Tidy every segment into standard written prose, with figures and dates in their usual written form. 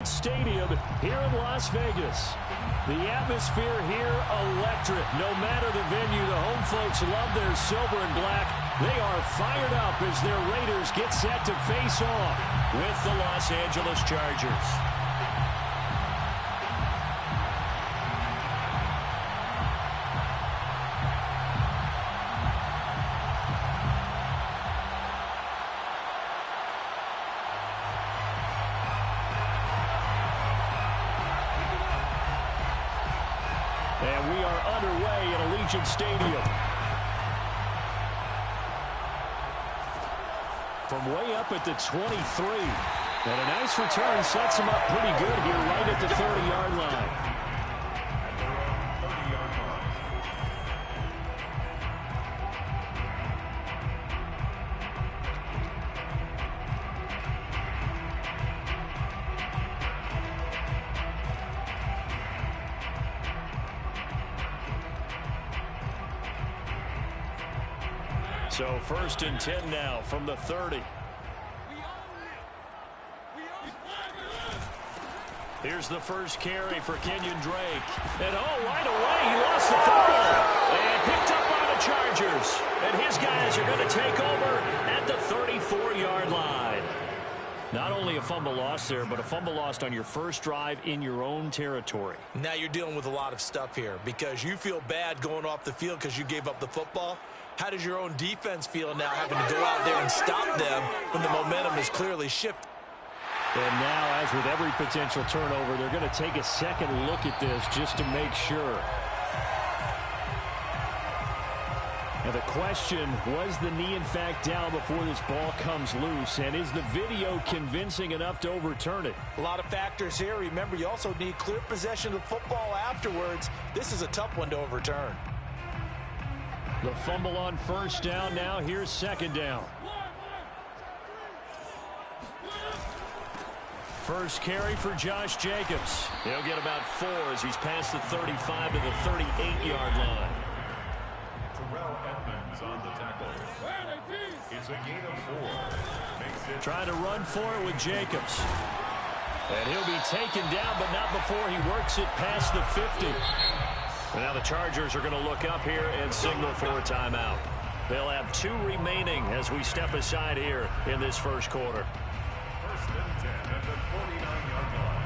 Stadium here in Las Vegas. The atmosphere here electric. No matter the venue, the home folks love their silver and black. They are fired up as their Raiders get set to face off with the Los Angeles Chargers. And we are underway at Allegiant Stadium. From way up at the 23. And a nice return sets him up pretty good here right at the 30-yard line. So 1st and 10 now from the 30. Here's the first carry for Kenyon Drake. And right away he lost the football. And picked up by the Chargers. And his guys are going to take over at the 34-yard line. Not only a fumble loss there, but a fumble lost on your first drive in your own territory. Now you're dealing with a lot of stuff here because you feel bad going off the field because you gave up the football. How does your own defense feel now having to go out there and stop them when the momentum is clearly shifted? And now, as with every potential turnover, they're going to take a second look at this just to make sure. Now the question, was the knee in fact down before this ball comes loose? And is the video convincing enough to overturn it? A lot of factors here. Remember, you also need clear possession of the football afterwards. This is a tough one to overturn. The fumble on first down. Now here's second down. First carry for Josh Jacobs. He'll get about 4 as he's past the 35 to the 38-yard line. On the tackle. It's a gain of 4. Trying to run for it with Jacobs. And he'll be taken down, but not before he works it past the 50. And now the Chargers are going to look up here and signal for a timeout. They'll have 2 remaining as we step aside here in this first quarter. 1st and 10 at the 49-yard line.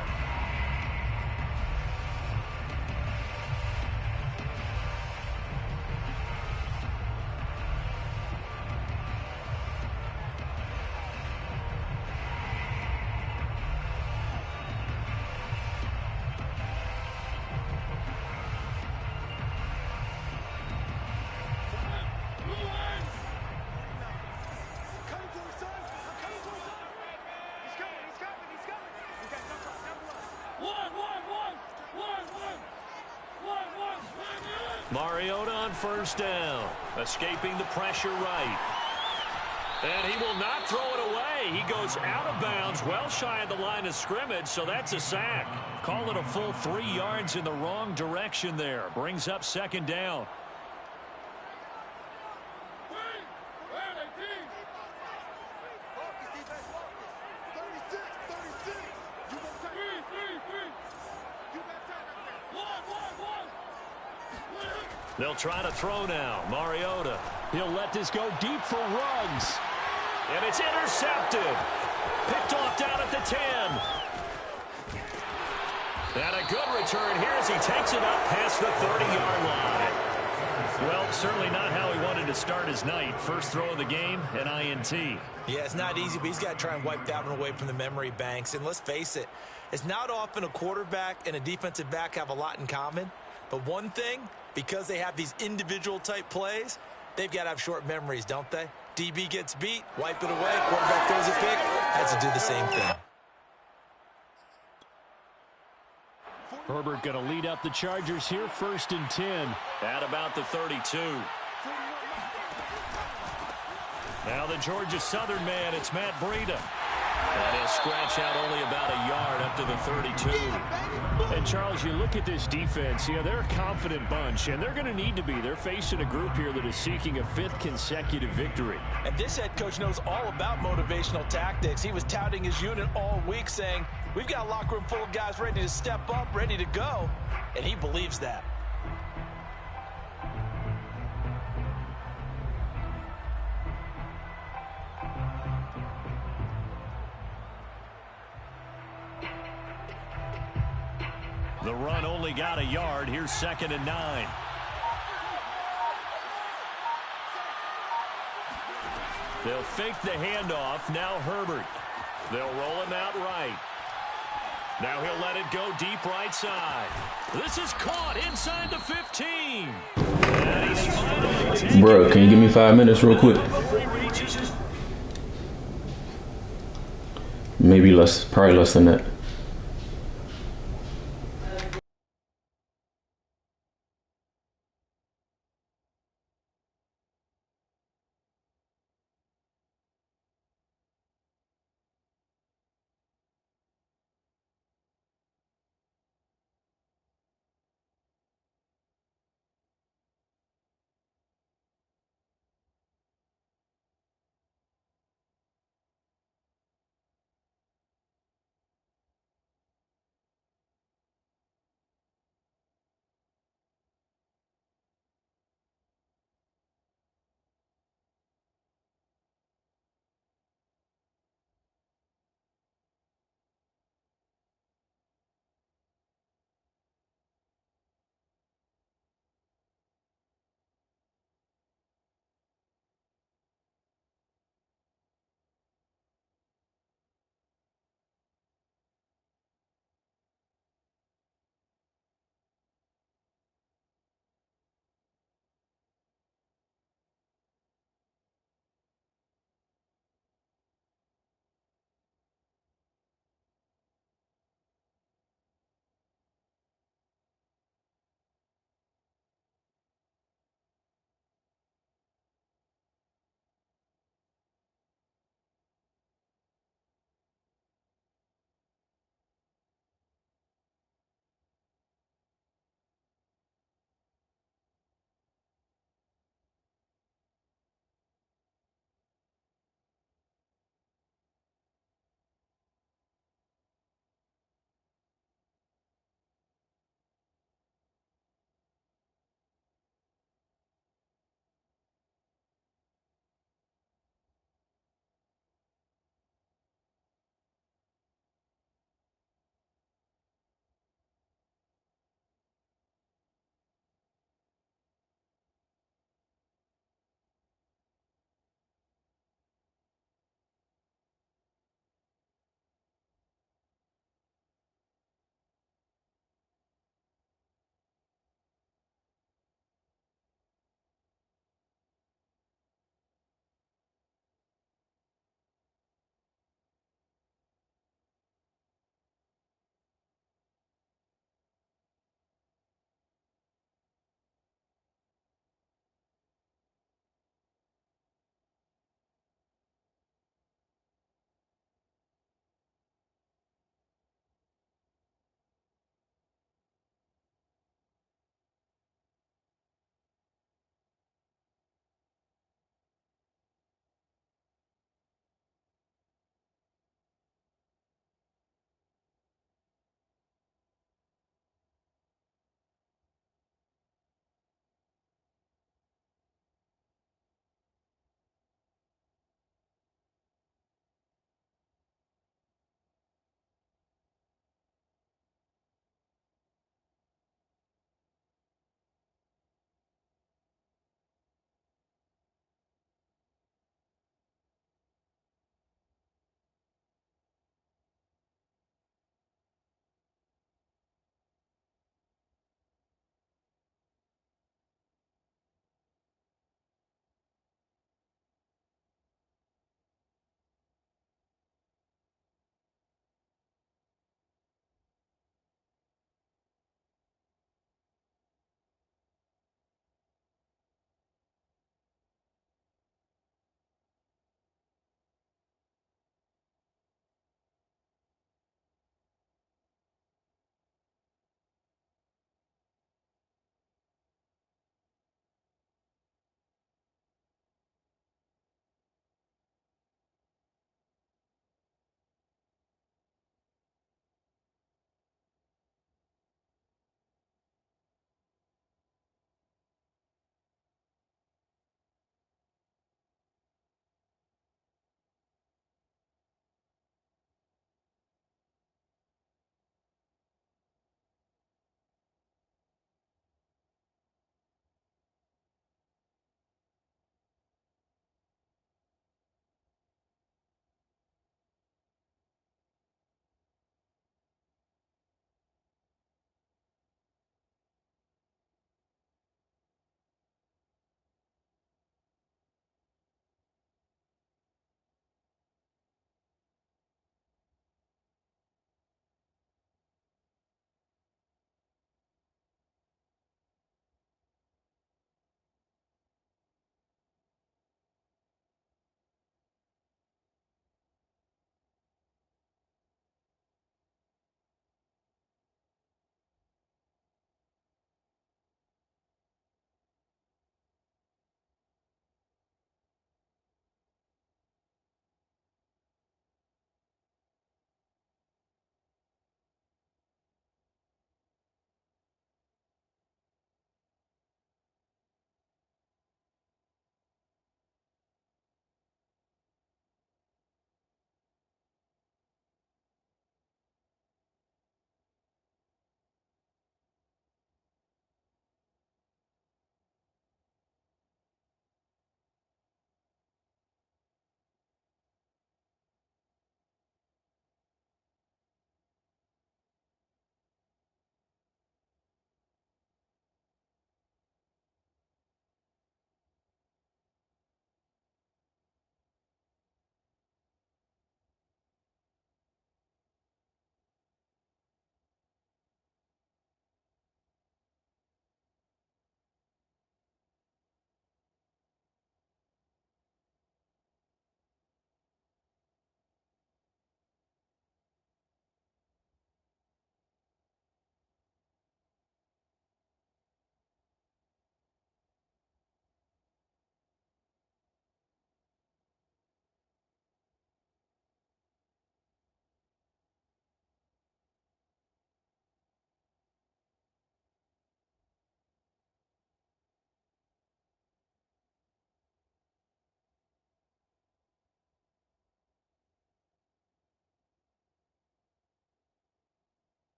Mariota on first down, escaping the pressure right. And he will not throw it away. He goes out of bounds, well shy of the line of scrimmage, so that's a sack. Call it a full 3 yards in the wrong direction there. Brings up second down. They'll try to throw now. Mariota. He'll let this go deep for Ruggs. And it's intercepted. Picked off down at the 10. And a good return here as he takes it up past the 30-yard line. Well, certainly not how he wanted to start his night. First throw of the game, an INT. Yeah, it's not easy, but he's got to try and wipe that one away from the memory banks. And let's face it, it's not often a quarterback and a defensive back have a lot in common. But one thing, because they have these individual type plays, they've got to have short memories, don't they? DB gets beat, wipe it away, quarterback throws a pick, has to do the same thing. Herbert going to lead up the Chargers here, 1st and 10 at about the 32. Now the Georgia Southern man, it's Matt Breida. And he'll scratch out only about a yard up to the 32. And, Charles, you look at this defense, they're a confident bunch, and they're going to need to be. They're facing a group here that is seeking a 5th consecutive victory. And this head coach knows all about motivational tactics. He was touting his unit all week saying, We've got a locker room full of guys ready to step up, ready to go, and he believes that. The run only got a yard. Here's 2nd and 9. They'll fake the handoff. Now Herbert. They'll roll him out right. Now he'll let it go deep right side. This is caught inside the 15. And he's finally taken. Bro, can you give me 5 minutes real quick? Maybe less, probably less than that.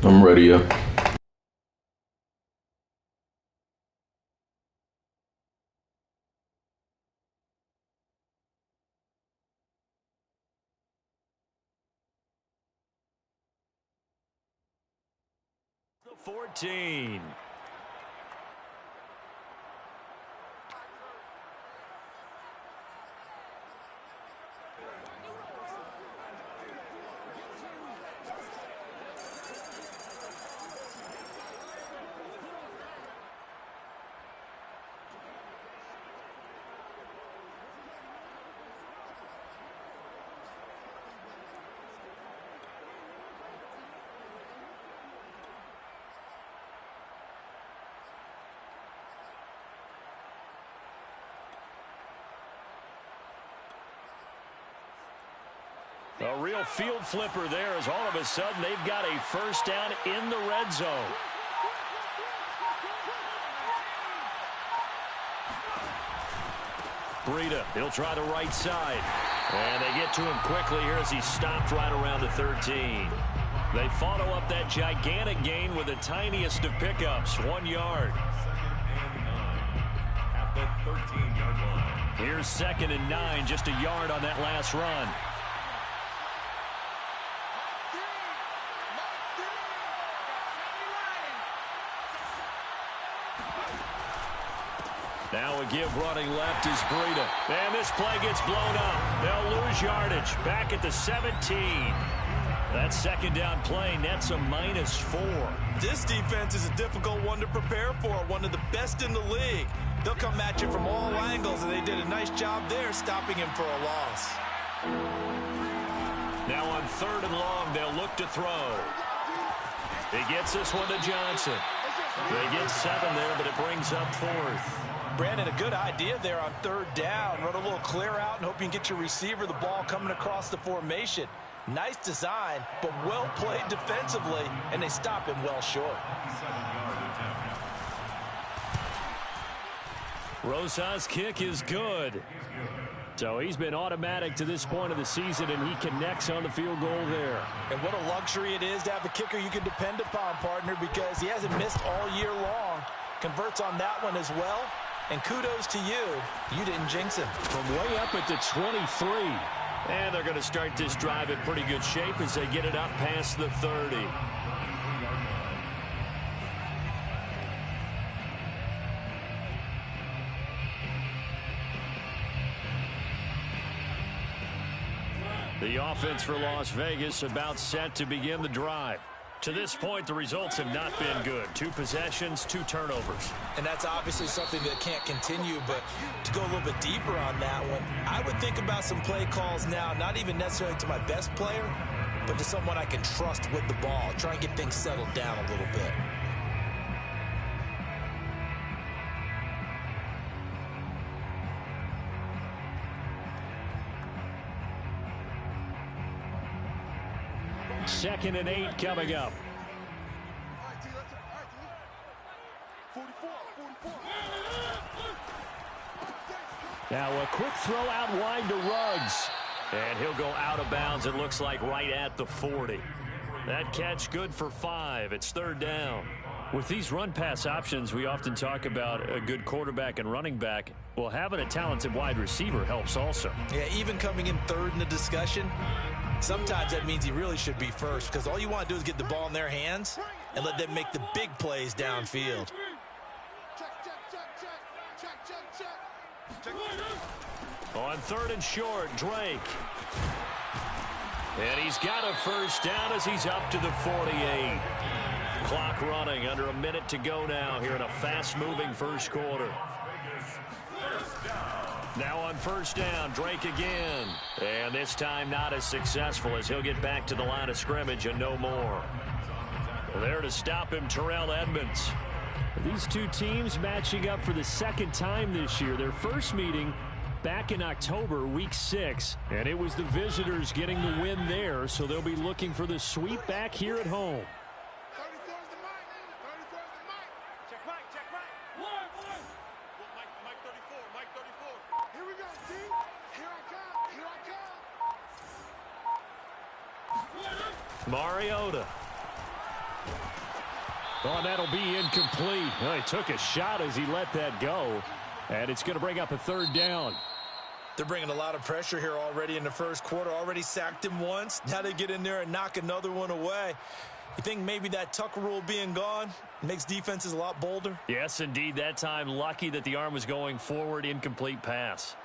I'm ready, yo. The 14. A real field flipper there as all of a sudden they've got a first down in the red zone. Breida, he'll try the right side. And they get to him quickly here as he stopped right around the 13. They follow up that gigantic gain with the tiniest of pickups, 1 yard. At the 13-yard line. Here's 2nd and 9, just a yard on that last run. Now a give running left is Breida. And this play gets blown up. They'll lose yardage. Back at the 17. That second down play nets a -4. This defense is a difficult one to prepare for, one of the best in the league. They'll come at you from all angles, and they did a nice job there stopping him for a loss. Now on 3rd and long, they'll look to throw. He gets this one to Johnson. They get 7 there, but it brings up 4th. Brandon, a good idea there on 3rd down. Run a little clear out and hope you can get your receiver the ball coming across the formation. Nice design, but well played defensively, and they stop him well short. Rosas' kick is good. So he's been automatic to this point of the season, and he connects on the field goal there. And what a luxury it is to have a kicker you can depend upon, partner, because he hasn't missed all year long. Converts on that one as well. And kudos to you. You didn't jinx him. From way up at the 23. And they're going to start this drive in pretty good shape as they get it up past the 30. The offense for Las Vegas about set to begin the drive. To this point, the results have not been good. 2 possessions, 2 turnovers. And that's obviously something that can't continue, but to go a little bit deeper on that one, I would think about some play calls now, not even necessarily to my best player, but to someone I can trust with the ball. Try and get things settled down a little bit. Second and 8 coming up. Now a quick throw out wide to Ruggs. And he'll go out of bounds, it looks like, right at the 40. That catch good for 5. It's 3rd down. With these run-pass options, we often talk about a good quarterback and running back. Well, having a talented wide receiver helps also. Yeah, even coming in 3rd in the discussion, sometimes that means he really should be first, because all you want to do is get the ball in their hands and let them make the big plays downfield. On 3rd and short, Drake. And he's got a first down as he's up to the 48. Clock running, under a minute to go now here in a fast-moving first quarter. Now on 1st down, Drake again. And this time not as successful as he'll get back to the line of scrimmage and no more. There to stop him, Terrell Edmonds. These two teams matching up for the 2nd time this year. Their first meeting back in October, week 6. And it was the visitors getting the win there, so they'll be looking for the sweep back here at home. Mariota. Oh, that'll be incomplete. Well, he took a shot as he let that go, and it's going to bring up a third down. They're bringing a lot of pressure here already in the first quarter. Already sacked him once. Now they get in there and knock another one away. You think maybe that Tucker rule being gone makes defenses a lot bolder? Yes, indeed. That time, lucky that the arm was going forward. Incomplete pass.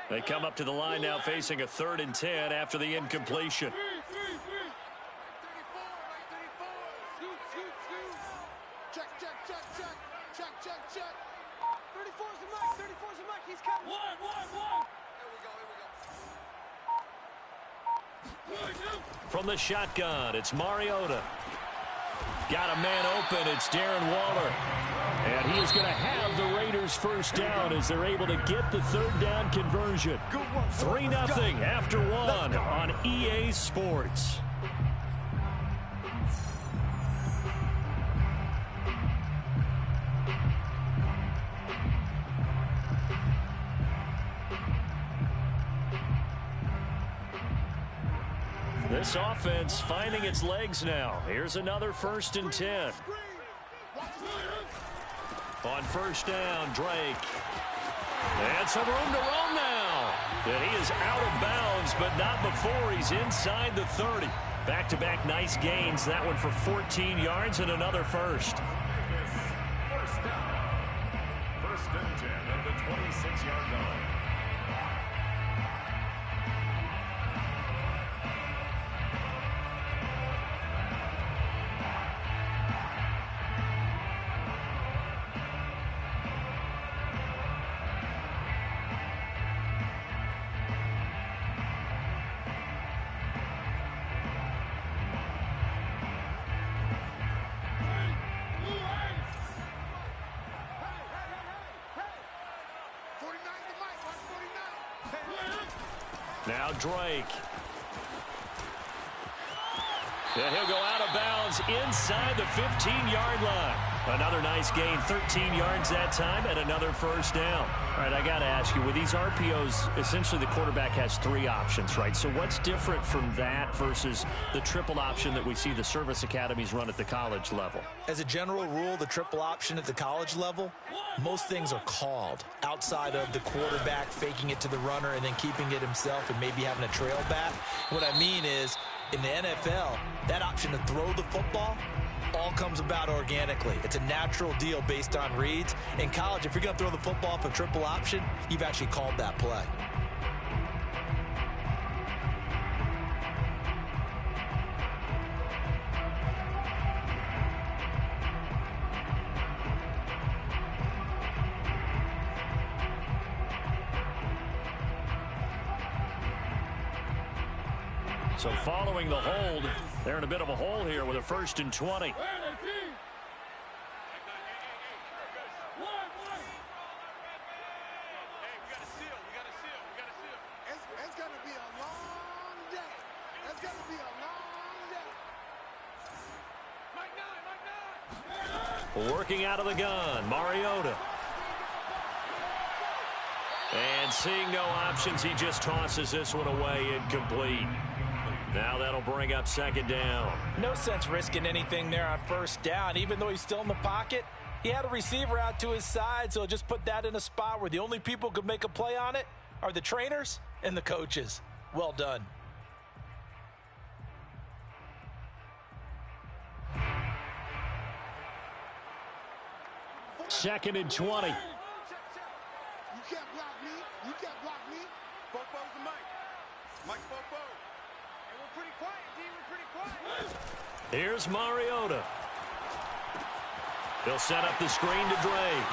They come up to the line now facing a 3rd and 10 after the incompletion. Check. 34's the mic. He's coming. One. Here we go. From the shotgun, it's Mariota. Got a man open. It's Darren Waller. And he is going to have the Raiders first down as they're able to get the 3rd down conversion. 3-0 after 1 on EA Sports. This offense finding its legs now. Here's another 1st and 10. On first down, Drake. And some room to roam now. And he is out of bounds, but not before he's inside the 30. Back-to-back nice gains. That one for 14 yards and another first. First down. 1st and 10 at the 26-yard line. Now Drake. And he'll go out of bounds inside the 15-yard line. Another nice gain, 13 yards that time, and another first down. All right, I got to ask you, with these RPOs, essentially the quarterback has 3 options, right? So what's different from that versus the triple option that we see the service academies run at the college level? As a general rule, the triple option at the college level, most things are called outside of the quarterback faking it to the runner and then keeping it himself and maybe having a trail back. What I mean is, in the NFL, that option to throw the football all comes about organically. It's a natural deal based on reads. In college, if you're going to throw the football for triple option, you've actually called that play. So following the hold, they're in a bit of a hole here with a 1st and 20. Working out of the gun, Mariota. And seeing no options, he just tosses this one away, incomplete. Now that'll bring up 2nd down. No sense risking anything there on 1st down. Even though he's still in the pocket, he had a receiver out to his side, so just put that in a spot where the only people who could make a play on it are the trainers and the coaches. Well done. Second and 20. You can't block me. Bobo's the mic. Mike Bobo. And we're pretty quiet, D. We're pretty quiet. Here's Mariota. They'll set up the screen to Drake.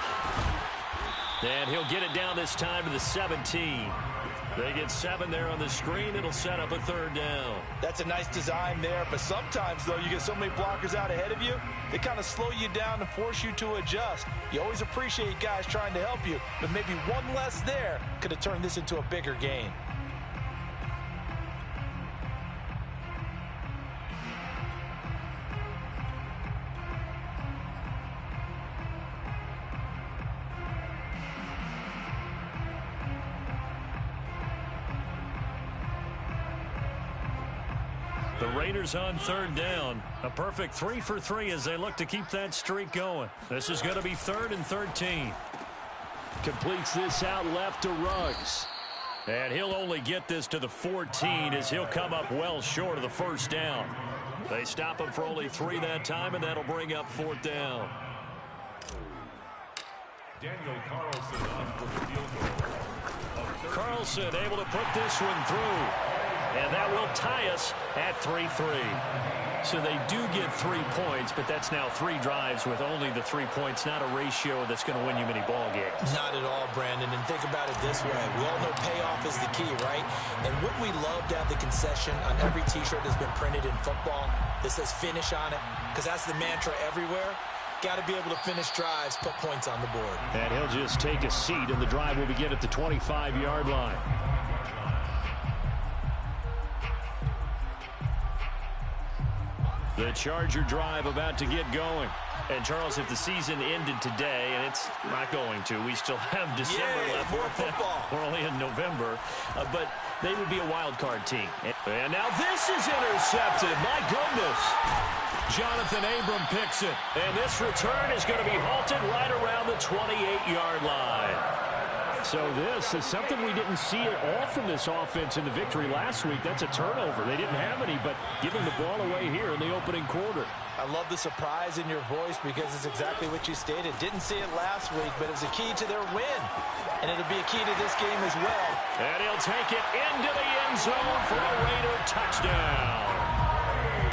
And he'll get it down this time to the 17. They get 7 there on the screen. It'll set up a 3rd down. That's a nice design there, but sometimes, though, you get so many blockers out ahead of you, they kind of slow you down and force you to adjust. You always appreciate guys trying to help you, but maybe one less there could have turned this into a bigger gain. The Raiders on 3rd down. A perfect 3 for 3 as they look to keep that streak going. This is going to be 3rd and 13. Completes this out left to Ruggs. And he'll only get this to the 14 as he'll come up well short of the 1st down. They stop him for only 3 that time, and that'll bring up 4th down. Daniel Carlson on for the field goal. Carlson able to put this one through. And that will tie us at 3-3. So they do get 3 points, but that's now 3 drives with only the 3 points, not a ratio that's going to win you many ball games. Not at all, Brandon. And think about it this way. We all know payoff is the key, right? And wouldn't we love to have the concession on every T-shirt that's been printed in football that says finish on it? Because that's the mantra everywhere. Got to be able to finish drives, put points on the board. And he'll just take a seat, and the drive will begin at the 25-yard line. The Charger drive about to get going. And, Charles, if the season ended today, and it's not going to, we still have December left. More football. We're only in November. But they would be a wild card team. And now this is intercepted. My goodness. Jonathan Abram picks it. And this return is going to be halted right around the 28-yard line. So this is something we didn't see at all from this offense in the victory last week. That's a turnover. They didn't have any, but giving the ball away here in the opening quarter. I love the surprise in your voice because it's exactly what you stated. Didn't see it last week, but it was a key to their win. And it'll be a key to this game as well. And he'll take it into the end zone for a Raider touchdown.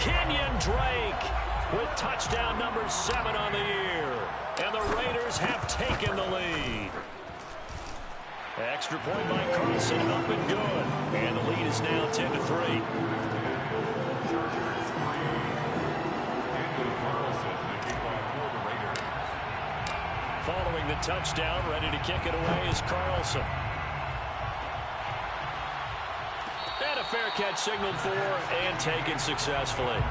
Kenyon Drake with touchdown number 7 on the year. And the Raiders have taken the lead. Extra point by Carlson, up and good. And the lead is now 10-3. Following the touchdown, ready to kick it away is Carlson. And a fair catch signaled for and taken successfully.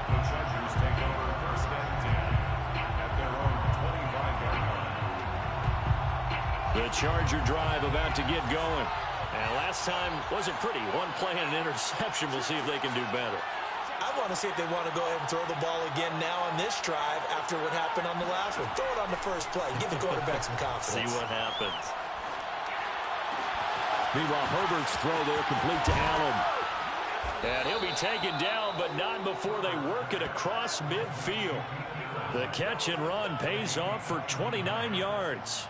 The Chargers take over 1st and 10 at their own 25-yard line. The Charger drive about to get going. And last time wasn't pretty. One play and an interception. We'll see if they can do better. I want to see if they want to go ahead and throw the ball again now on this drive after what happened on the last one. Throw it on the first play. Give the quarterback some confidence. See what happens. Meanwhile, Herbert's throw there complete to Allen. And he'll be taken down, but not before they work it across midfield. The catch and run pays off for 29 yards.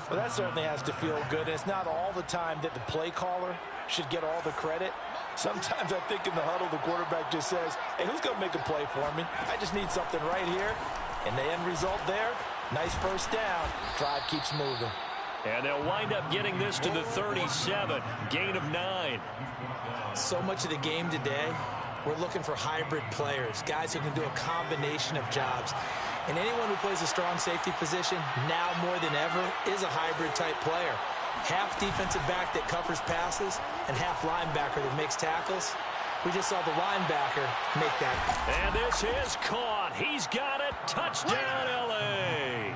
Well, that certainly has to feel good. It's not all the time that the play caller should get all the credit. Sometimes I think in the huddle, the quarterback just says, hey, who's going to make a play for me? I just need something right here. And the end result there, nice first down. Drive keeps moving. And they'll wind up getting this to the 37. Gain of 9. So much of the game today, we're looking for hybrid players, guys who can do a combination of jobs. And anyone who plays a strong safety position, now more than ever, is a hybrid-type player. Half defensive back that covers passes and half linebacker that makes tackles. We just saw the linebacker make that. And this is caught. He's got it. Touchdown, L.A.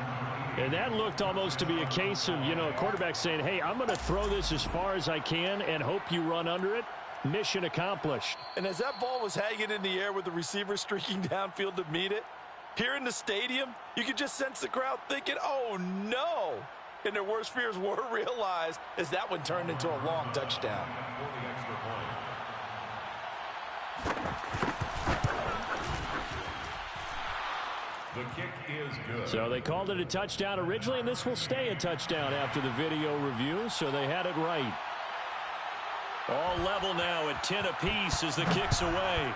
And that looked almost to be a case of, a quarterback saying, hey, I'm going to throw this as far as I can and hope you run under it. Mission accomplished. And as that ball was hanging in the air with the receiver streaking downfield to meet it, here in the stadium, you could just sense the crowd thinking, oh, no. And their worst fears were realized as that one turned into a long touchdown. The kick is good. So they called it a touchdown originally, and this will stay a touchdown after the video review, so they had it right. All level now at 10 apiece as the kick's away.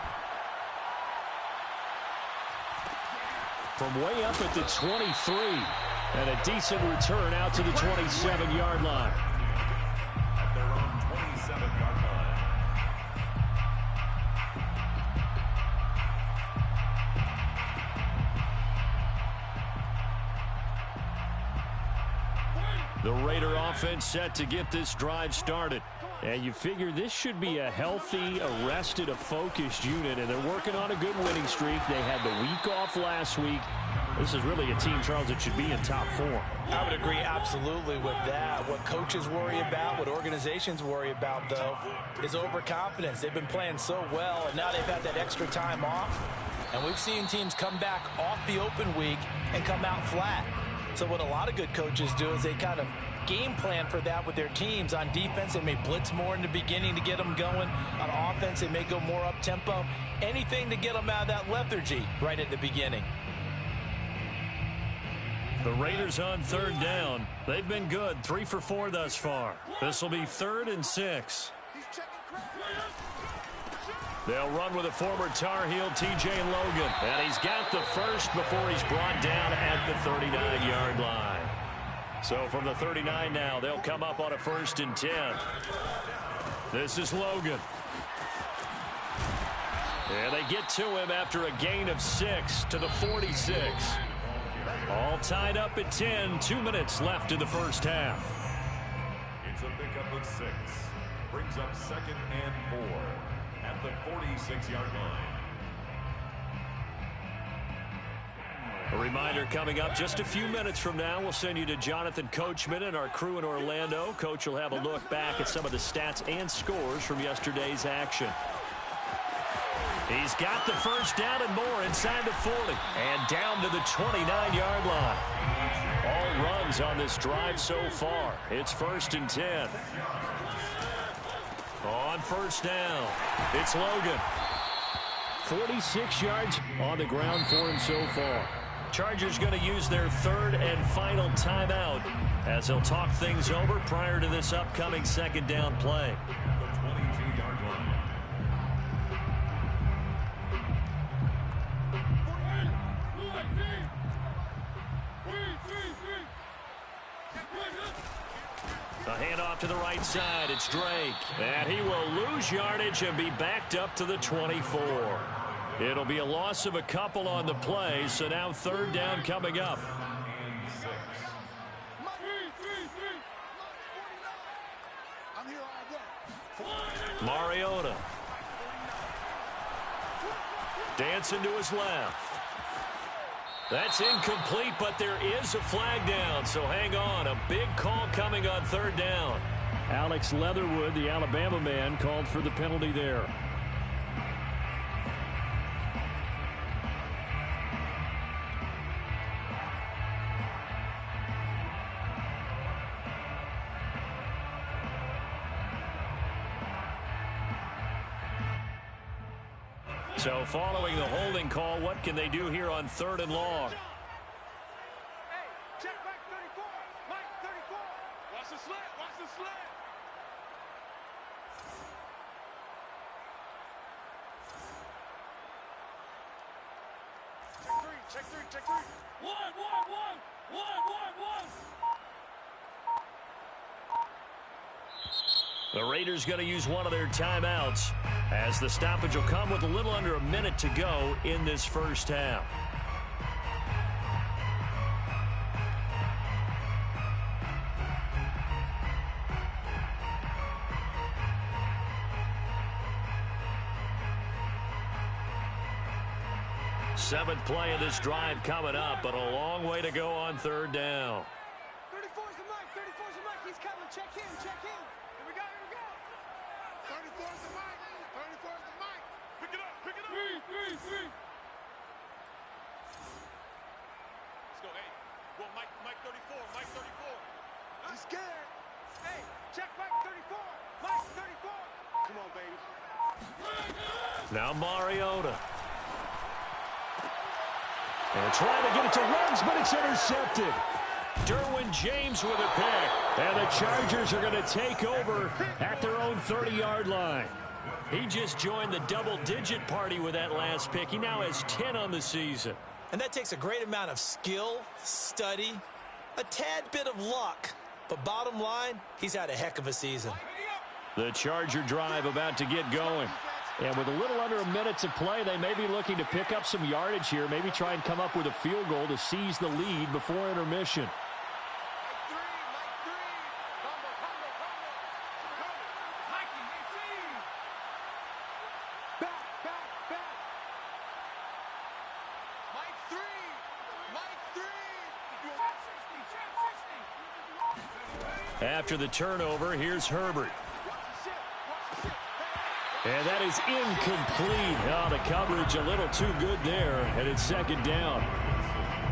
from way up at the 23. And a decent return out to the 27-yard line. At their own 27-yard line. The Raider offense set to get this drive started. And you figure this should be a healthy, arrested, a focused unit. And they're working on a good winning streak. They had the week off last week. This is really a team, Charles, that should be in top form. I would agree absolutely with that. What coaches worry about, what organizations worry about, though, is overconfidence. They've been playing so well, and now they've had that extra time off. And we've seen teams come back off the open week and come out flat. So what a lot of good coaches do is they kind of game plan for that with their teams. On defense, they may blitz more in the beginning to get them going. On offense, they may go more up-tempo. Anything to get them out of that lethargy right at the beginning. The Raiders on third down. They've been good, 3 for 4 thus far. This will be 3rd and 6. They'll run with a former Tar Heel, T.J. Logan. And he's got the first before he's brought down at the 39-yard line. So from the 39 now, they'll come up on a 1st and 10. This is Logan. And they get to him after a gain of 6 to the 46. All tied up at 10. 2 minutes left in the first half. It's a pickup of 6. Brings up 2nd and 4 at the 46-yard line. A reminder coming up just a few minutes from now. We'll send you to Jonathan Coachman and our crew in Orlando. Coach will have a look back at some of the stats and scores from yesterday's action. He's got the first down and more inside the 40. And down to the 29-yard line. All runs on this drive so far. It's 1st and 10. On first down, it's Logan. 46 yards on the ground for him so far. Chargers going to use their 3rd and final timeout as they'll talk things over prior to this upcoming 2nd down play. The 22-yard line. A handoff to the right side. It's Drake. And he will lose yardage and be backed up to the 24. It'll be a loss of a couple on the play, so now 3rd down coming up. Mariota. Dancing to his left. That's incomplete, but there is a flag down, so hang on. A big call coming on 3rd down. Alex Leatherwood, the Alabama man, called for the penalty there. So following the holding call, what can they do here on 3rd and long? Hey, check back 34. Mike 34. Watch the slant. Watch the slant. Check 3. Check 3. One. The Raiders going to use one of their timeouts as the stoppage will come with a little under a minute to go in this first half. Seventh play of this drive coming up, but a long way to go on 3rd down. 34's the mic. 34's the mic. He's coming. Check him. Check him. Here we go. 34's the mic. 34's the mic. Pick it up. Three. Let's go. Hey. Well, Mike 34. Mike 34. He's scared. Hey, check Mike 34. Mike 34. Come on, baby. Now Mariota. And trying to get it to Ruggs, but it's intercepted. Derwin James with a pick. And the Chargers are going to take over at their own 30-yard line. He just joined the double-digit party with that last pick. He now has 10 on the season. And that takes a great amount of skill, study, a tad bit of luck. But bottom line, he's had a heck of a season. The Charger drive about to get going. And with a little under a minute to play, they may be looking to pick up some yardage here, maybe try and come up with a field goal to seize the lead before intermission. After the turnover, here's Herbert. And that is incomplete. Oh, the coverage a little too good there, and it's second down.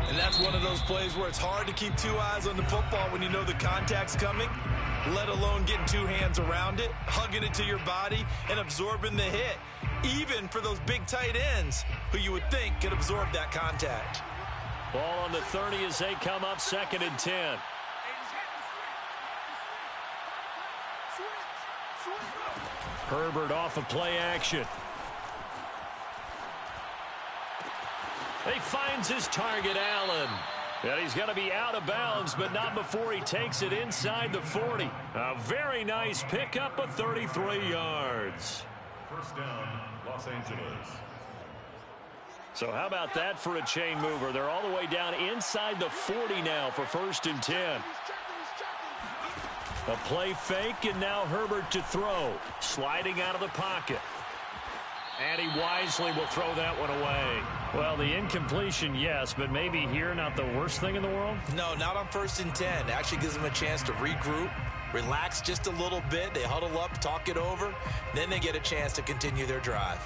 And that's one of those plays where it's hard to keep two eyes on the football when you know the contact's coming, let alone getting two hands around it, hugging it to your body, and absorbing the hit, even for those big tight ends who you would think could absorb that contact. Ball on the 30 as they come up, 2nd and 10. Herbert off of play action. He finds his target, Allen. And he's going to be out of bounds, but not before he takes it inside the 40. A very nice pickup of 33 yards. First down, Los Angeles. So how about that for a chain mover? They're all the way down inside the 40 now for 1st and 10. A play fake, and now Herbert to throw. Sliding out of the pocket. And he wisely will throw that one away. Well, the incompletion, yes, but maybe here not the worst thing in the world? No, not on 1st and 10. It actually gives them a chance to regroup, relax just a little bit. They huddle up, talk it over. Then they get a chance to continue their drive.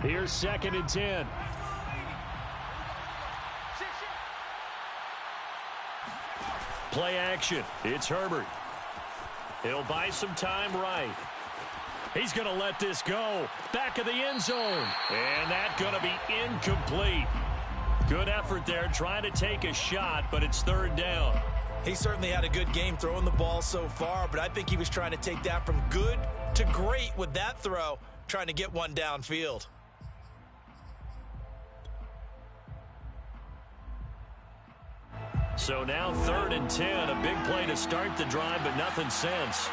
Here's 2nd and 10. Play action. It's Herbert. He'll buy some time right. He's going to let this go. Back of the end zone. And that's going to be incomplete. Good effort there trying to take a shot, but it's 3rd down. He certainly had a good game throwing the ball so far, but I think he was trying to take that from good to great with that throw, trying to get one downfield. So now 3rd and 10, a big play to start the drive, but nothing since.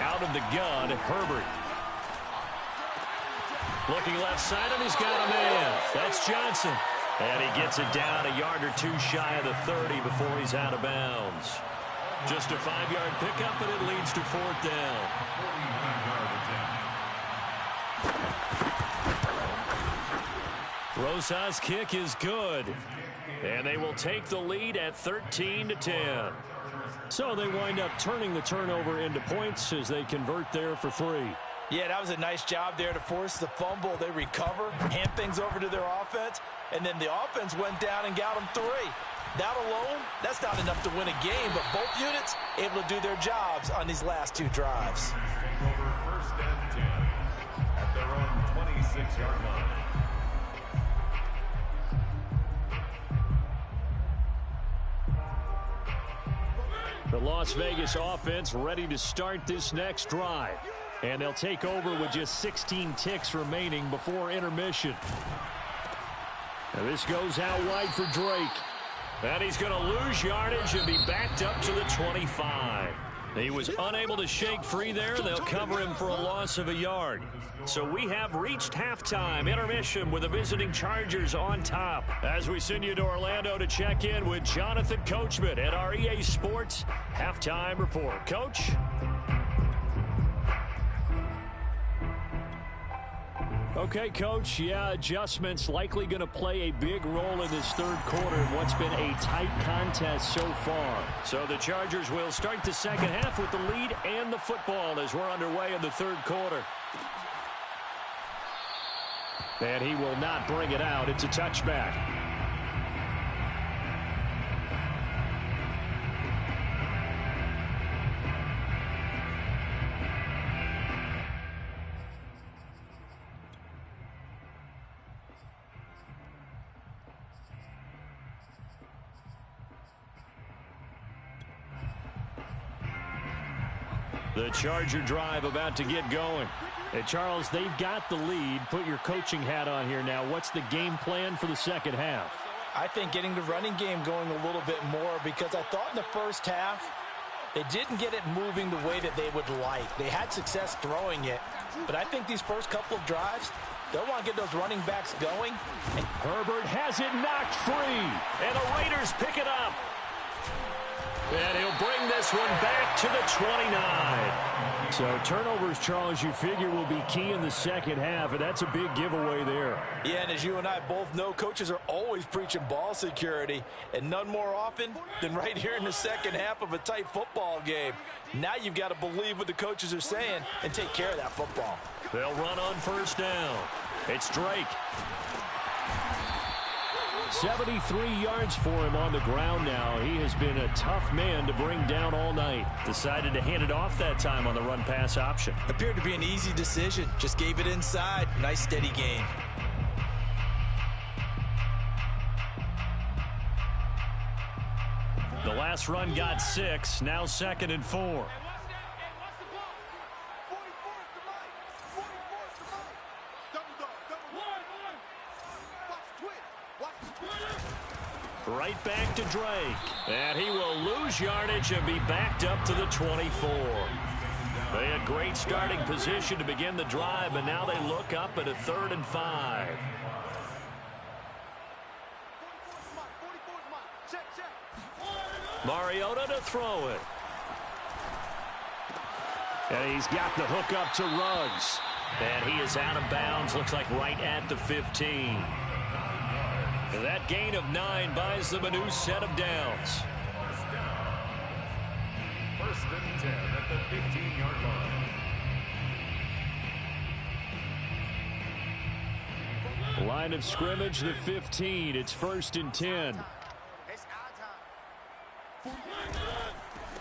Out of the gun, Herbert. Looking left side, and he's got a man. That's Johnson. And he gets it down a yard or two shy of the 30 before he's out of bounds. Just a 5-yard pickup, and it leads to 4th down. Rosas' kick is good. And they will take the lead at 13-10. So they wind up turning the turnover into points as they convert there for 3. Yeah, that was a nice job there to force the fumble. They recover, hand things over to their offense, and then the offense went down and got them 3. That alone, that's not enough to win a game, but both units able to do their jobs on these last 2 drives. Over 1st and 10 at their own 26-yard line. The Las Vegas offense ready to start this next drive. And they'll take over with just 16 ticks remaining before intermission. And this goes out wide for Drake. And he's going to lose yardage and be backed up to the 25. He was unable to shake free there. They'll cover him for a loss of a yard. So we have reached halftime. Intermission with the visiting Chargers on top. As we send you to Orlando to check in with Jonathan Coachman at our EA Sports Halftime Report. Coach? Okay, Coach. Yeah, adjustments likely going to play a big role in this 3rd quarter in what's been a tight contest so far. So the Chargers will start the 2nd half with the lead and the football as we're underway in the 3rd quarter. And he will not bring it out. It's a touchback. The Charger drive about to get going. Hey, Charles, they've got the lead. Put your coaching hat on here now. What's the game plan for the second half? I think getting the running game going a little bit more, because I thought in the first half they didn't get it moving the way that they would like. They had success throwing it, but I think these first couple of drives, they'll want to get those running backs going. Herbert has it knocked free. And the Raiders pick it up. And he'll bring this one back to the 29. So turnovers, Charles, you figure will be key in the second half, and that's a big giveaway there. Yeah, and as you and I both know, coaches are always preaching ball security, and none more often than right here in the second half of a tight football game. Now you've got to believe what the coaches are saying and take care of that football. They'll run on first down. It's Drake. 73 yards for him on the ground now. He has been a tough man to bring down all night. Decided to hand it off that time on the run-pass option. Appeared to be an easy decision. Just gave it inside. Nice steady gain. The last run got 6. Now 2nd and 4. Right back to Drake. And he will lose yardage and be backed up to the 24. They had great starting position to begin the drive, but now they look up at a 3rd and 5. Mariota to throw it. And he's got the hook up to Ruggs. And he is out of bounds, looks like right at the 15. That gain of 9 buys them a new set of downs. 1st and 10 at the 15-yard line. Line of scrimmage, the 15. It's 1st and 10.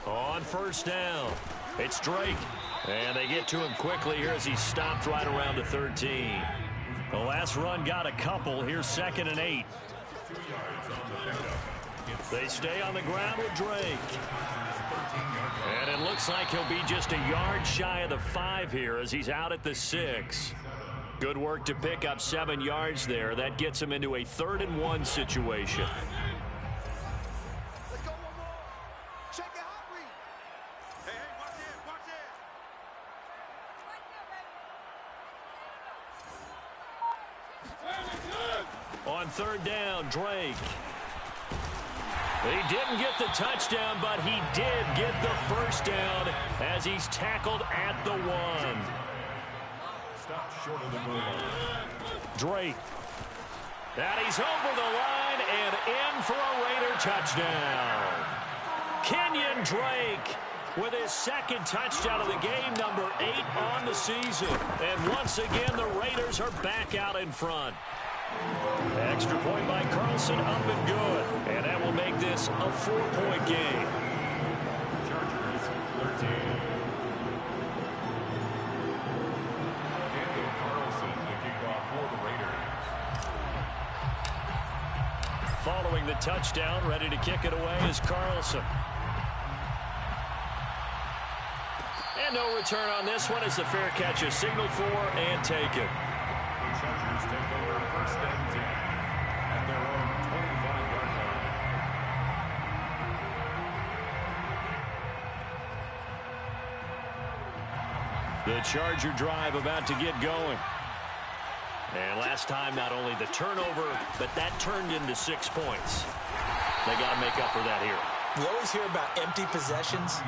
On first down, it's Drake. And they get to him quickly here as he stopped right around the 13. The last run got a couple. Here's 2nd and 8. They stay on the ground with Drake. And it looks like he'll be just a yard shy of the 5 here as he's out at the 6. Good work to pick up 7 yards there. That gets him into a 3rd and 1 situation. Let's go one more. Check it out, Reed. Hey, watch it, watch it. On 3rd down, Drake. He didn't get the touchdown, but he did get the first down as he's tackled at the 1. Stop short of the goal line. Drake. And he's over the line and in for a Raider touchdown. Kenyon Drake with his 2nd touchdown of the game, number 8 on the season. And once again, the Raiders are back out in front. Extra point by Carlson, up and good. And that will make this a 4-point game. Chargers 13. Daniel Carlson to kick off for the Raiders. Following the touchdown, ready to kick it away is Carlson. And no return on this one as the fair catch is signaled for and taken. The Chargers take over 1st and 10 at their own 25-yard line. The Charger drive about to get going. And last time, not only the turnover, but that turned into 6 points. They got to make up for that here. We always hear about empty possessions,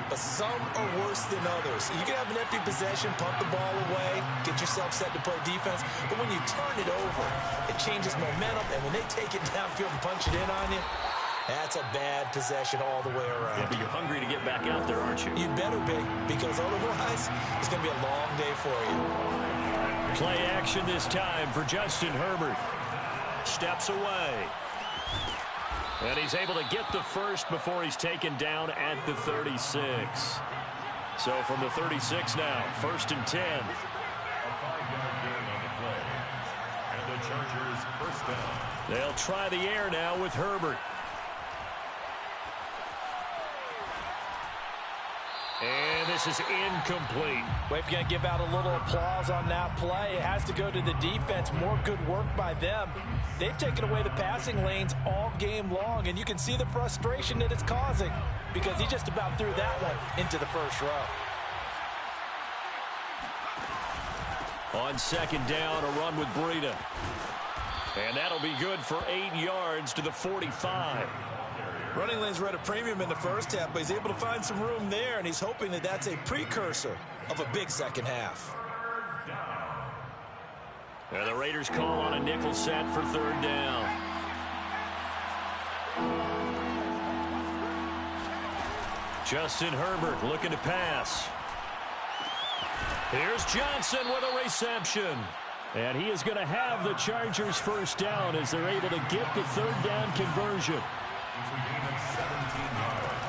but some are worse than others. You can have an empty possession, pump the ball away, get yourself set to play defense, but when you turn it over, it changes momentum, and when they take it downfield and punch it in on you, that's a bad possession all the way around. Yeah, but you're hungry to get back out there, aren't you? You better be, because otherwise, it's going to be a long day for you. Play action this time for Justin Herbert. Steps away. And he's able to get the first before he's taken down at the 36. So from the 36 now, 1st and 10. A 5-yard gain on the play. And the Chargers 1st down. They'll try the air now with Herbert. And this is incomplete. Well, if you're going to give out a little applause on that play, it has to go to the defense. More good work by them. They've taken away the passing lanes all game long, and you can see the frustration that it's causing because he just about threw that one into the first row. On second down, a run with Breida. And that'll be good for 8 yards to the 45. Running lanes were at a premium in the first half, but he's able to find some room there, and he's hoping that that's a precursor of a big second half. And the Raiders call on a nickel set for third down. Justin Herbert looking to pass. Here's Johnson with a reception. And he is going to have the Chargers first down as they're able to get the third down conversion.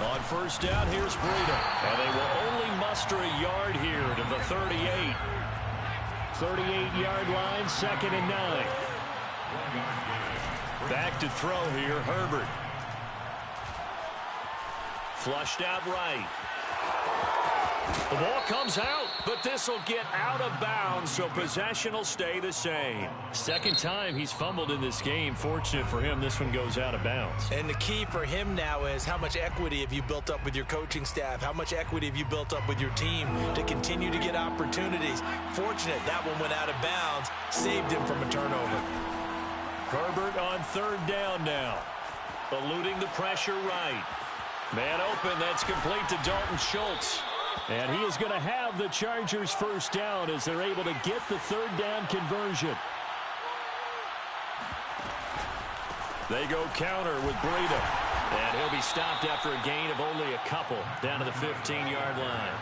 On first down, here's Breida. And they will only muster a yard here to the 38. 38-yard line, 2nd and 9. Back to throw here, Herbert. Flushed out right. The ball comes out, but this will get out of bounds, so possession will stay the same. Second time he's fumbled in this game. Fortunate for him, this one goes out of bounds. And the key for him now is how much equity have you built up with your coaching staff? How much equity have you built up with your team to continue to get opportunities? Fortunate that one went out of bounds, saved him from a turnover. Herbert on third down now. Eluding the pressure right. Man open, that's complete to Dalton Schultz. And he is going to have the Chargers first down as they're able to get the third down conversion. They go counter with Breida. And he'll be stopped after a gain of only a couple down to the 15-yard line.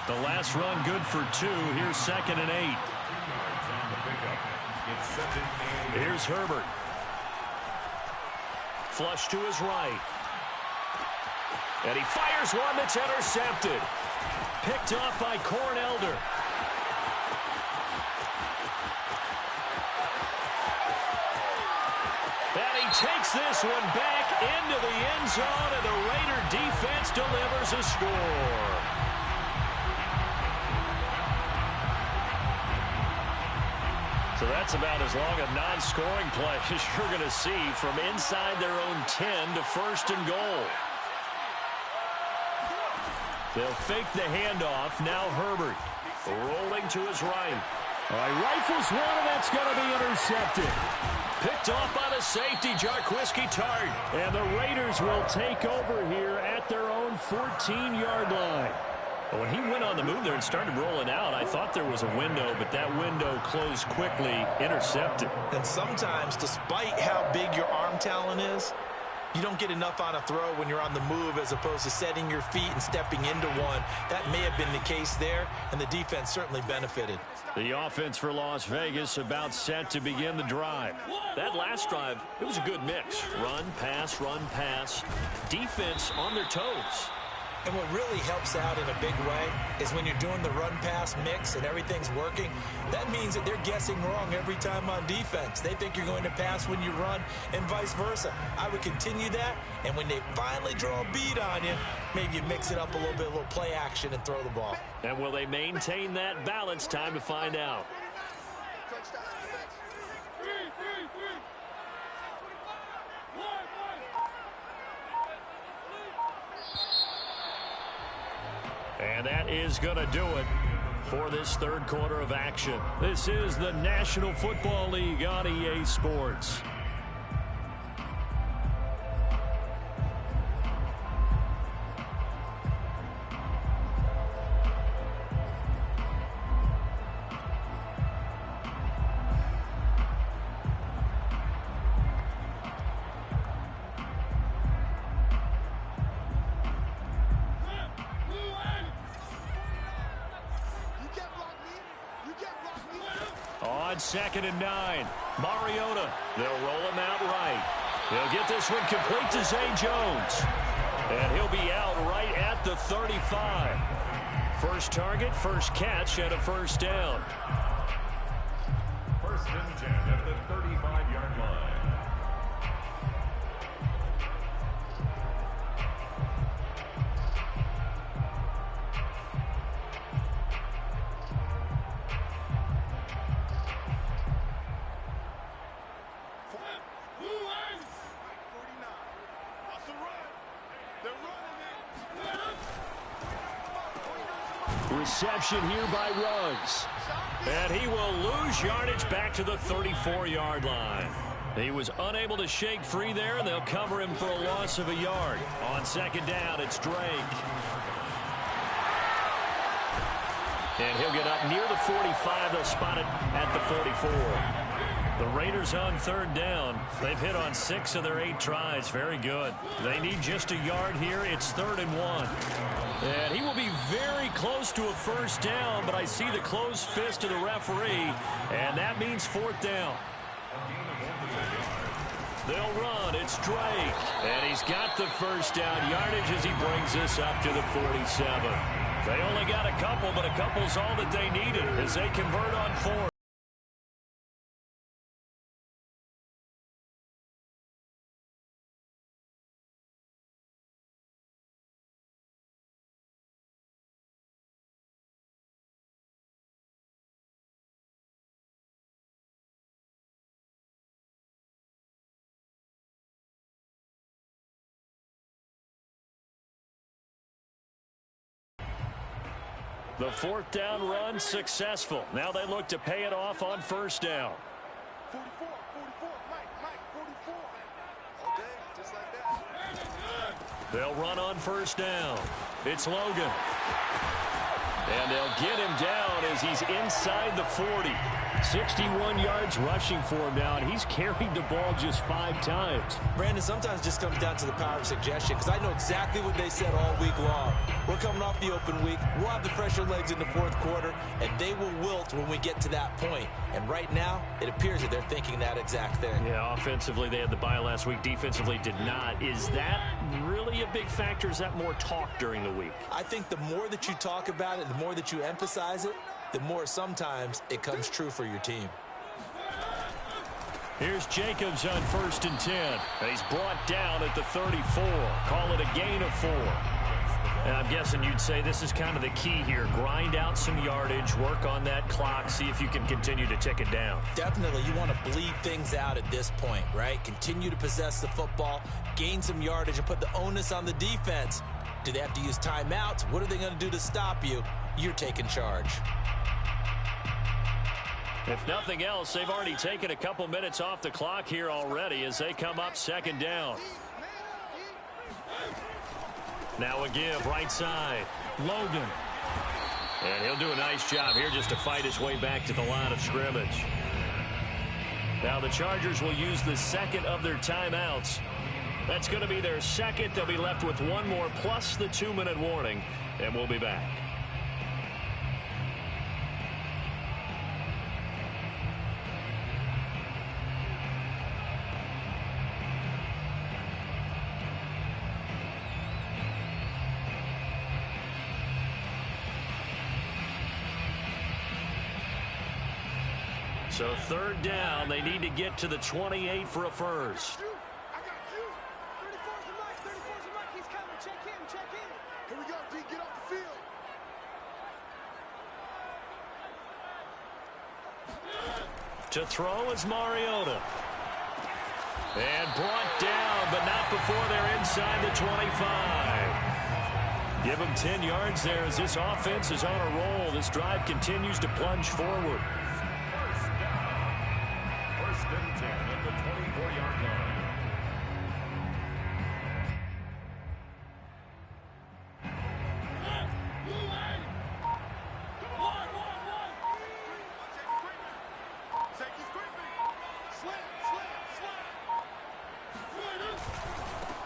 The last run good for 2. Here's 2nd and 8. Here's Herbert. Flush to his right. And he fires one that's intercepted. Picked off by Corn Elder. And he takes this one back into the end zone, and the Raider defense delivers a score. So that's about as long a non-scoring play as you're going to see from inside their own 10 to 1st and goal. They'll fake the handoff. Now Herbert rolling to his right. All right, rifles one, and that's going to be intercepted. Picked off by the safety, Jarquiski Tart. And the Raiders will take over here at their own 14-yard line. When he went on the move there and started rolling out, I thought there was a window, but that window closed quickly, intercepted. And sometimes, despite how big your arm talent is, you don't get enough on a throw when you're on the move as opposed to setting your feet and stepping into one. That may have been the case there, and the defense certainly benefited. The offense for Las Vegas about set to begin the drive. That last drive, it was a good mix. Run, pass, defense on their toes. And what really helps out in a big way is when you're doing the run-pass mix and everything's working, that means that they're guessing wrong every time on defense. They think you're going to pass when you run and vice versa. I would continue that, and when they finally draw a beat on you, maybe you mix it up a little play action and throw the ball. And will they maintain that balance? Time to find out. And that is going to do it for this third quarter of action. This is the National Football League on EA Sports. On 2nd and 9, Mariota. They'll roll him out right. He'll get this one complete to Zay Jones. And he'll be out right at the 35. First target, first catch, and a first down. 1st and 10 at the 35-yard line. Reception here by Ruggs. And he will lose yardage back to the 34-yard line. He was unable to shake free there, and they'll cover him for a loss of a yard. On second down, it's Drake. And he'll get up near the 45. They'll spot it at the 44. The Raiders on third down. They've hit on 6 of their 8 tries. Very good. They need just a yard here. It's 3rd and 1. And he will be very close to a first down, but I see the closed fist of the referee, and that means 4th down. They'll run. It's Drake. And he's got the first down yardage as he brings us up to the 47. They only got a couple, but a couple's all that they needed as they convert on 4th. The 4th down run successful. Now they look to pay it off on first down. 44, Mike, 44. All day, just like that. They'll run on first down. It's Logan. And they'll get him down as he's inside the 40. 61 yards rushing for him now, and he's carried the ball just 5 times. Brandon, sometimes it just comes down to the power of suggestion, because I know exactly what they said all week long. We're coming off the open week. We'll have the fresher legs in the 4th quarter, and they will wilt when we get to that point. And right now, it appears that they're thinking that exact thing. Yeah, offensively, they had the bye last week. Defensively, did not. Is that really a big factor? Is that more talk during the week? I think the more that you talk about it, the more that you emphasize it, the more sometimes it comes true for your team. Here's Jacobs on 1st and 10. He's brought down at the 34. Call it a gain of 4. And I'm guessing you'd say this is kind of the key here. Grind out some yardage, work on that clock, see if you can continue to tick it down. Definitely, you want to bleed things out at this point, right? Continue to possess the football, gain some yardage, and put the onus on the defense. Do they have to use timeouts? What are they going to do to stop you? You're taking charge. If nothing else, they've already taken a couple minutes off the clock here already as they come up second down. Now a give right side. Logan. And he'll do a nice job here just to fight his way back to the line of scrimmage. Now the Chargers will use the second of their timeouts. That's going to be their second. They'll be left with one more plus the 2-minute warning, and we'll be back. So 3rd down, they need to get to the 28 for a first. I got you. 34's the Mike. 34's the Mike. He's coming. Check in. Here we go, D. Get off the field. To throw is Mariota. And brought down, but not before they're inside the 25. Give them 10 yards there as this offense is on a roll. This drive continues to plunge forward. First and 10 at the 24-yard line.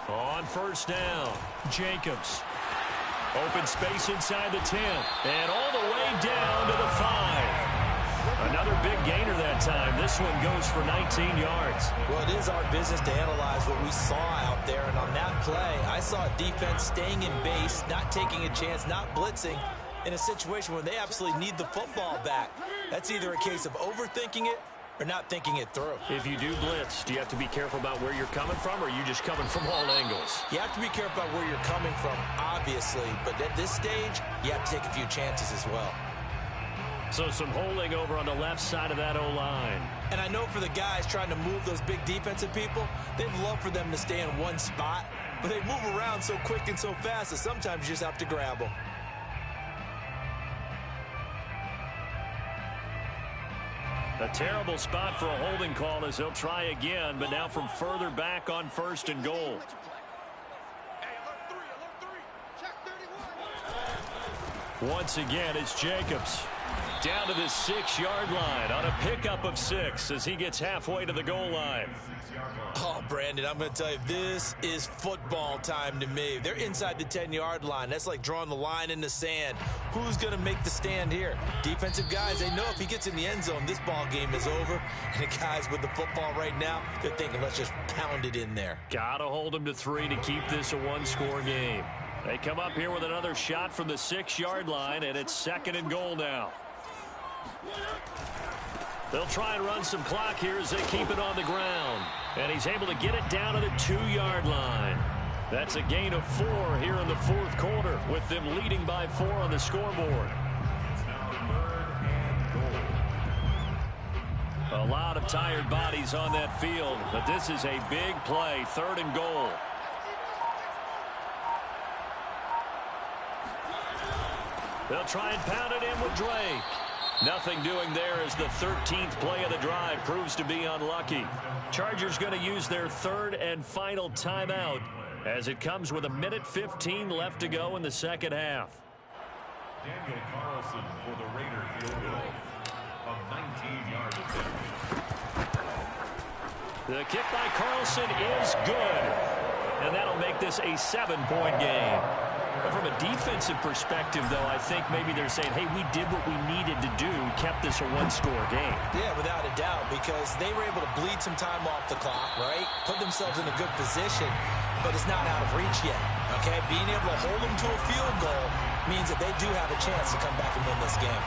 On first down, Jacobs. Open space inside the 10. And all the way down to the 5. Another big gainer that time. This one goes for 19 yards. Well, it is our business to analyze what we saw out there. And on that play, I saw a defense staying in base, not taking a chance, not blitzing, in a situation where they absolutely need the football back. That's either a case of overthinking it or not thinking it through. If you do blitz, do you have to be careful about where you're coming from, or are you just coming from all angles? You have to be careful about where you're coming from, obviously. But at this stage, you have to take a few chances as well. So some holding over on the left side of that O-line. And I know for the guys trying to move those big defensive people, they'd love for them to stay in one spot. But they move around so quick and so fast that sometimes you just have to grab them. A terrible spot for a holding call as they'll try again, but now from further back on 1st and goal. Hey, alert 3, check 31. Once again, it's Jacobs. Down to the 6-yard line on a pickup of 6 as he gets halfway to the goal line. Oh, Brandon, I'm going to tell you, this is football time to me. They're inside the 10-yard line. That's like drawing the line in the sand. Who's going to make the stand here? Defensive guys, they know if he gets in the end zone, this ball game is over. And the guys with the football right now, they're thinking, let's just pound it in there. Got to hold him to 3 to keep this a one-score game. They come up here with another shot from the 6-yard line, and it's 2nd and goal now. They'll try and run some clock here as they keep it on the ground. And he's able to get it down to the 2-yard line. That's a gain of 4 here in the 4th quarter, with them leading by 4 on the scoreboard. It's now 3rd and goal. A lot of tired bodies on that field, but this is a big play, 3rd and goal. They'll try and pound it in with Drake. Nothing doing there as the 13th play of the drive proves to be unlucky. Chargers going to use their 3rd and final timeout as it comes with 1:15 left to go in the 2nd half. Daniel Carlson for the Raider field goal of 19 yards. The kick by Carlson is good, and that'll make this a 7-point game. From a defensive perspective, though, I think maybe they're saying, hey, we did what we needed to do, kept this a one-score game. Yeah, without a doubt, because they were able to bleed some time off the clock, right? Put themselves in a good position, but it's not out of reach yet, okay? Being able to hold them to a field goal means that they do have a chance to come back and win this game.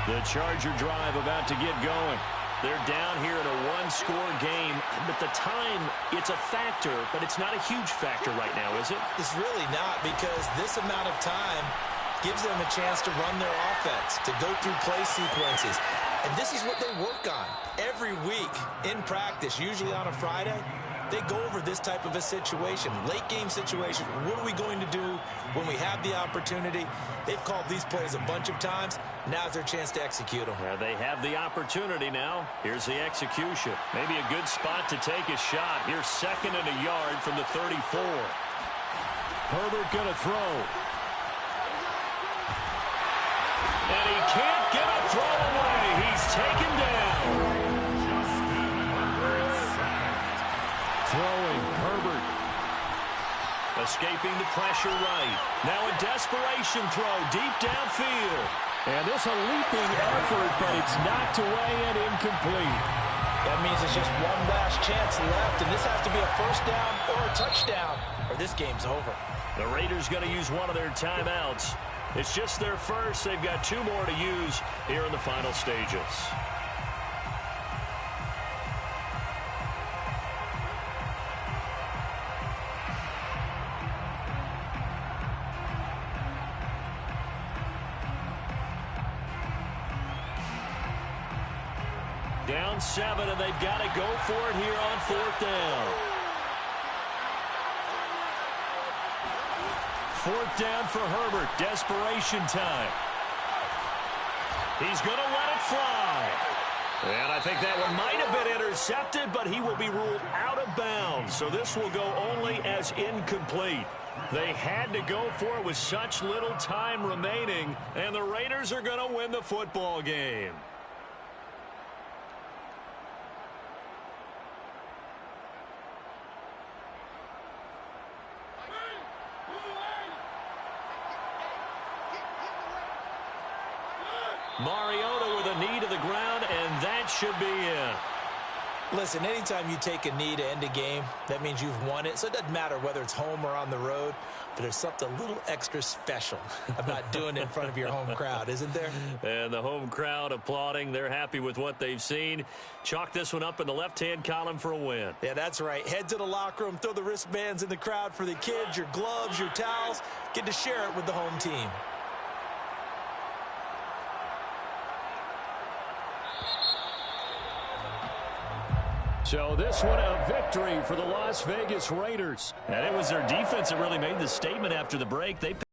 The Charger drive about to get going. They're down here in a one-score game, but the time, it's a factor, but it's not a huge factor right now, is it? It's really not, because this amount of time gives them a chance to run their offense, to go through play sequences. And this is what they work on every week in practice, usually on a Friday. They go over this type of a situation, late game situation. What are we going to do when we have the opportunity? They've called these plays a bunch of times. Now's their chance to execute them. Yeah, they have the opportunity now. Here's the execution. Maybe a good spot to take a shot. Here's 2nd and a yard from the 34. Herbert going to throw. And he can't get a throw away. He's taken down. Throwing, Herbert. Escaping the pressure right. Now a desperation throw deep downfield. And this a leaping effort, but it's knocked away and incomplete. That means it's just one last chance left, and this has to be a 1st down or a touchdown, or this game's over. The Raiders going to use one of their timeouts. It's just their first. They've got 2 more to use here in the final stages. Down 7, and they've got to go for it here on 4th down. 4th down for Herbert. Desperation time. He's going to let it fly. And I think that one might have been intercepted, but he will be ruled out of bounds. So this will go only as incomplete. They had to go for it with such little time remaining, and the Raiders are going to win the football game. Mariota with a knee to the ground, and that should be it. Listen, anytime you take a knee to end a game, that means you've won it. So it doesn't matter whether it's home or on the road, but there's something a little extra special about doing it in front of your home crowd, isn't there? And the home crowd applauding. They're happy with what they've seen. Chalk this one up in the left-hand column for a win. Yeah, that's right. Head to the locker room, throw the wristbands in the crowd for the kids, your gloves, your towels. Get to share it with the home team. So this one a victory for the Las Vegas Raiders. And it was their defense that really made the statement after the break. They